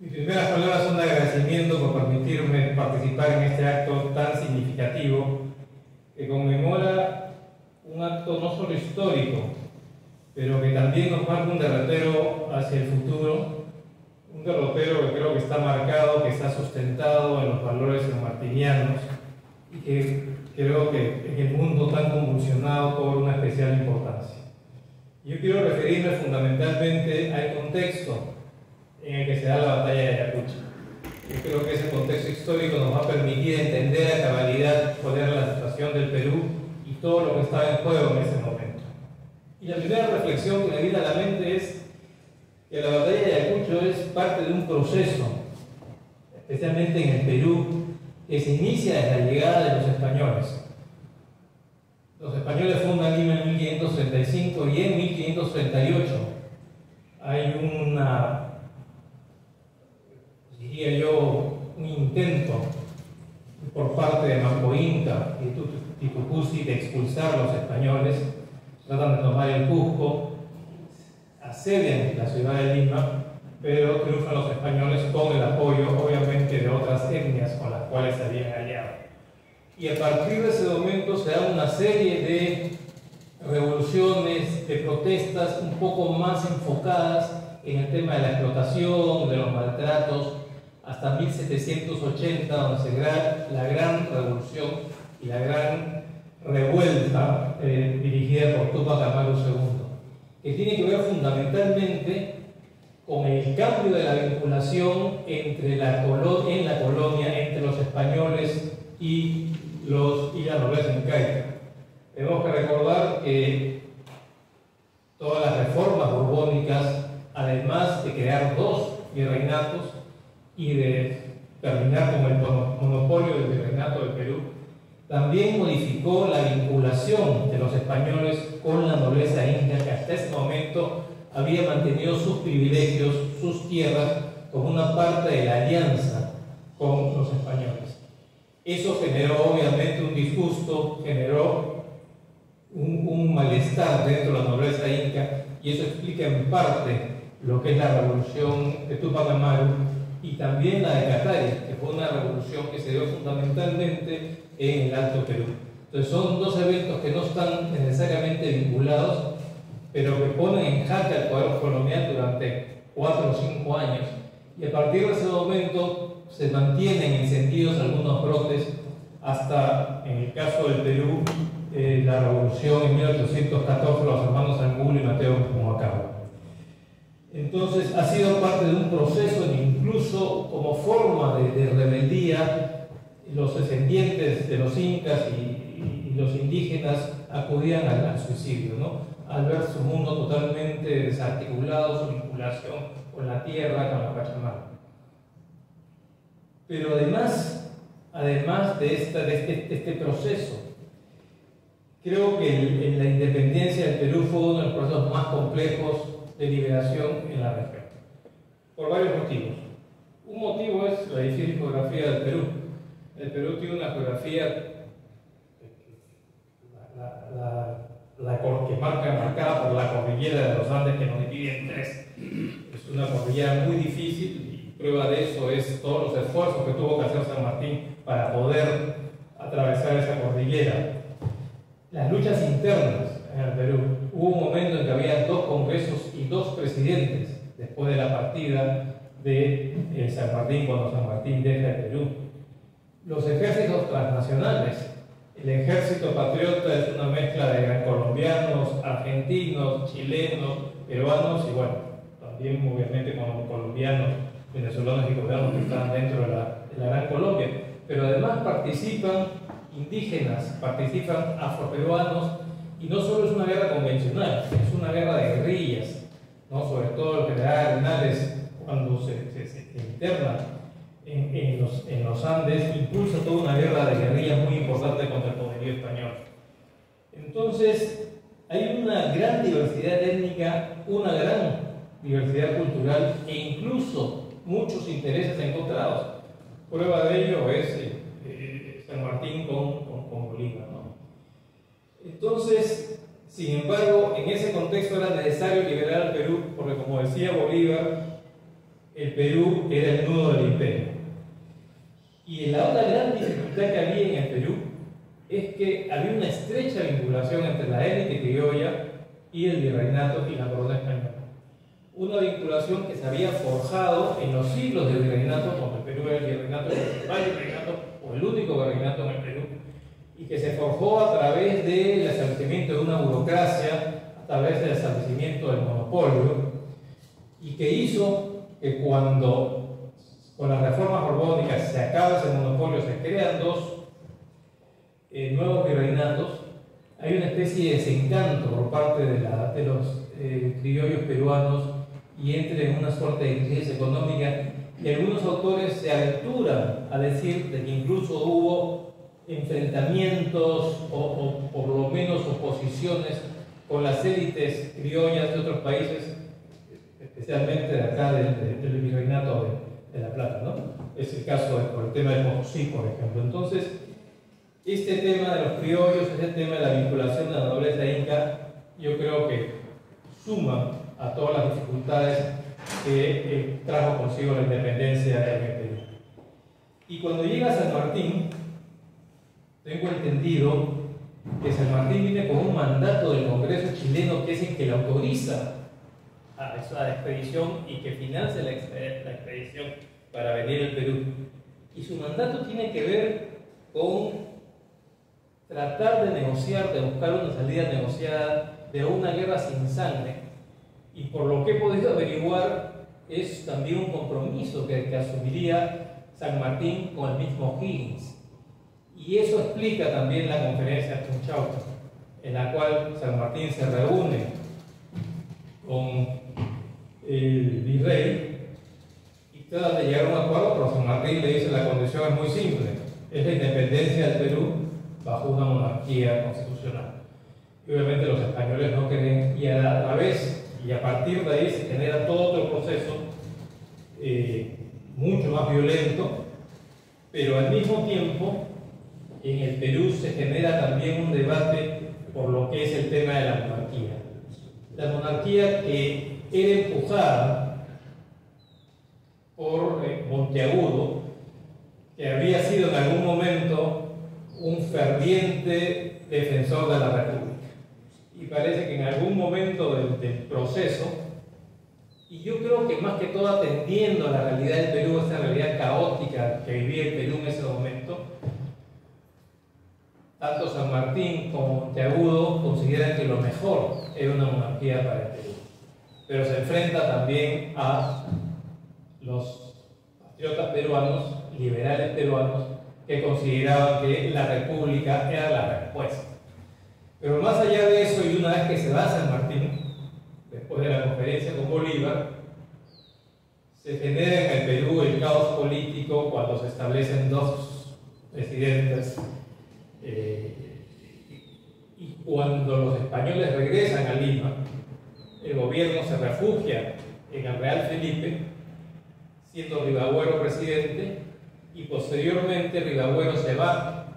Mis primeras palabras son de agradecimiento por permitirme participar en este acto tan significativo que conmemora un acto no solo histórico, pero que también nos marca un derrotero hacia el futuro, un derrotero que creo que está marcado, que está sustentado en los valores sanmartinianos y que creo que en el mundo tan convulsionado cobra una especial importancia. Yo quiero referirme fundamentalmente al contexto en el que se da la batalla de Ayacucho. Yo creo que ese contexto histórico nos va a permitir entender a cabalidad cuál era la situación del Perú y todo lo que estaba en juego en ese momento. Y la primera reflexión que me viene a la mente es que la batalla de Ayacucho es parte de un proceso, especialmente en el Perú, que se inicia desde la llegada de los españoles. Los españoles fundan Lima en 1535 y en 1538 hay diría yo, un intento por parte de Manco Inca y Titu Cuzi de expulsar a los españoles. Tratan de tomar el Cusco, asedian la ciudad de Lima, pero triunfan los españoles con el apoyo, obviamente, de otras etnias con las cuales se habían aliado. Y a partir de ese momento se da una serie de revoluciones, de protestas un poco más enfocadas en el tema de la explotación, de los maltratos, hasta 1780, donde se da la gran revolución y la gran revuelta dirigida por Túpac Amaru II, que tiene que ver fundamentalmente con el cambio de la vinculación entre en la colonia entre los españoles y la nobleza incaica. Tenemos que recordar que todas las reformas borbónicas, además de crear dos virreinatos y de terminar con el monopolio del virreinato del Perú, también modificó la vinculación de los españoles con la nobleza inca, que hasta ese momento había mantenido sus privilegios, sus tierras, como una parte de la alianza con los españoles. Eso generó obviamente un disgusto, generó un malestar dentro de la nobleza inca, y eso explica en parte lo que es la revolución de Túpac Amaru y también la de Cattari, que fue una revolución que se dio fundamentalmente en el Alto Perú. Entonces son dos eventos que no están necesariamente vinculados, pero que ponen en jaque al poder colonial durante 4 o 5 años, y a partir de ese momento se mantienen encendidos algunos brotes hasta, en el caso del Perú, la revolución en 1814, los hermanos Angulo y Mateo Pumacahua. Entonces ha sido parte de un proceso en que incluso como forma de rebeldía, los descendientes de los incas y los indígenas acudían al suicidio, ¿no? Al ver su mundo totalmente desarticulado, su vinculación con la tierra, con la Pachamama. Pero además de este proceso, creo que la independencia del Perú fue uno de los procesos más complejos de liberación en la región, por varios motivos. Un motivo es la difícil geografía del Perú. El Perú tiene una geografía marcada por la cordillera de los Andes, que nos divide en tres. Es una cordillera muy difícil, y prueba de eso es todos los esfuerzos que tuvo que hacer San Martín para poder atravesar esa cordillera. Las luchas internas en el Perú. Hubo un momento en que había 2 congresos y 2 presidentes después de la partida de San Martín, cuando San Martín deja el Perú. Los ejércitos transnacionales. El ejército patriota es una mezcla de gran colombianos, argentinos, chilenos, peruanos y bueno, también obviamente con colombianos, venezolanos y colombianos que están dentro de la Gran Colombia. Pero además participan indígenas, participan afroperuanos, y no solo es una guerra convencional, es una guerra de guerrillas, ¿no? Sobre todo el general Hernández, cuando se interna en los Andes, impulsa toda una guerra de guerrillas muy importante contra el poderío español. Entonces, hay una gran diversidad étnica, una gran diversidad cultural e incluso muchos intereses encontrados. Prueba de ello es San Martín con Bolívar, ¿no? Entonces, sin embargo, en ese contexto era necesario liberar al Perú, porque como decía Bolívar, el Perú era el nudo del imperio. Y la otra gran dificultad que había en el Perú es que había una estrecha vinculación entre la élite criolla y el virreinato y la corona española. Una vinculación que se había forjado en los siglos del virreinato, cuando el Perú era el virreinato, el principal virreinato o el único virreinato en el Perú, y que se forjó a través del establecimiento de una burocracia, a través del establecimiento del monopolio, y que hizo que cuando con las reformas borbónicas se acaba ese monopolio, se crean dos nuevos virreinatos, hay una especie de desencanto por parte de los criollos peruanos y entra en una suerte de crisis económica, y algunos autores se aventuran a decir de que incluso hubo enfrentamientos o por lo menos oposiciones con las élites criollas de otros países, especialmente de acá del virreinato de La Plata, ¿no? Es el caso por el tema de Potosí, por ejemplo. Entonces, este tema de los criollos, este tema de la vinculación de la nobleza inca, yo creo que suma a todas las dificultades que trajo consigo la independencia en el Perú. Y cuando llega a San Martín, tengo entendido que San Martín viene con un mandato del Congreso chileno que es el que le autoriza a esa expedición y que financia la expedición para venir al Perú. Y su mandato tiene que ver con tratar de negociar, de buscar una salida negociada de una guerra sin sangre. Y por lo que he podido averiguar, es también un compromiso que asumiría San Martín con el mismo Higgins. Y eso explica también la conferencia de Punchauca, en la cual San Martín se reúne con el virrey y trata de llegar a un acuerdo, pero San Martín le dice: la condición es muy simple, es la independencia del Perú bajo una monarquía constitucional. Y obviamente los españoles no quieren, y a través y a partir de ahí se genera todo otro proceso mucho más violento, pero al mismo tiempo en el Perú se genera también un debate por lo que es el tema de la monarquía. La monarquía que era empujada por Monteagudo, que había sido en algún momento un ferviente defensor de la República. Y parece que en algún momento del proceso, y yo creo que más que todo atendiendo a la realidad del Perú, esa realidad caótica que vivía el Perú en ese momento, tanto San Martín como Monteagudo consideran que lo mejor era una monarquía para el Perú. Pero se enfrenta también a los patriotas peruanos, liberales peruanos, que consideraban que la república era la respuesta. Pero más allá de eso, y una vez que se va a San Martín, después de la conferencia con Bolívar, se genera en el Perú el caos político cuando se establecen dos presidentes, y cuando los españoles regresan a Lima, el gobierno se refugia en el Real Felipe, siendo Rivagüero presidente, y posteriormente Rivagüero se va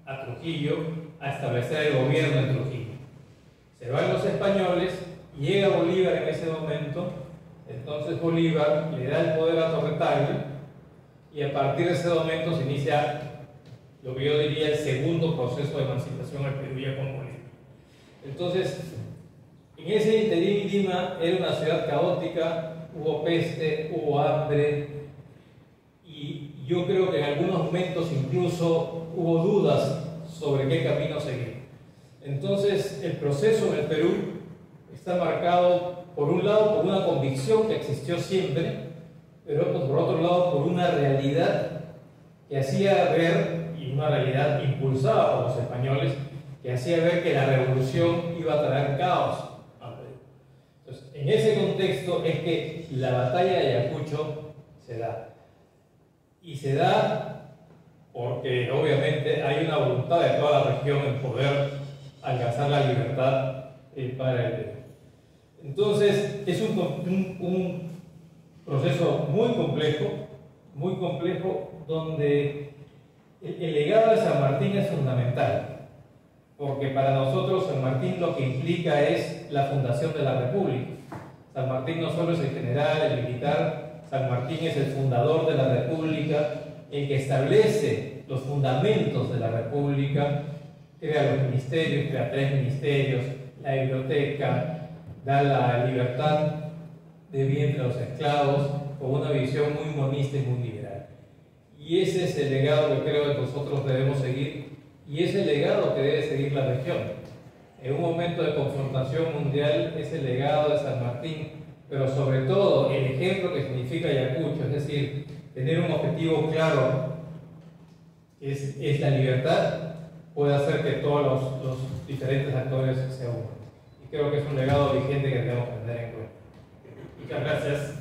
a Trujillo a establecer el gobierno en Trujillo. Se van los españoles, llega Bolívar en ese momento, entonces Bolívar le da el poder a Torre, y a partir de ese momento se inicia lo que yo diría el segundo proceso de emancipación al Perú ya con Bolívar. Entonces, en ese interín Lima era una ciudad caótica, hubo peste, hubo hambre, y yo creo que en algunos momentos incluso hubo dudas sobre qué camino seguir. Entonces, el proceso en el Perú está marcado, por un lado, por una convicción que existió siempre, pero por otro lado, por una realidad que hacía ver, y una realidad impulsada por los españoles, que hacía ver que la revolución iba a traer caos al Perú. Entonces, en ese contexto es que la batalla de Ayacucho se da. Y se da porque obviamente hay una voluntad de toda la región en poder alcanzar la libertad para el Perú. Entonces, es un proceso muy complejo, donde el legado de San Martín es fundamental, porque para nosotros San Martín lo que implica es la fundación de la República. San Martín no solo es el general, el militar, San Martín es el fundador de la República, el que establece los fundamentos de la República, crea los ministerios, crea 3 ministerios, la biblioteca, da la libertad de vientre a los esclavos, con una visión muy monista y muy liberal. Y ese es el legado que creo que nosotros debemos seguir, y es el legado que debe seguir la región. En un momento de confrontación mundial, es el legado de San Martín, pero sobre todo el ejemplo que significa Ayacucho, es decir, tener un objetivo claro, es la libertad, puede hacer que todos los diferentes actores se unan. Y creo que es un legado vigente que debemos tener en cuenta. Muchas gracias.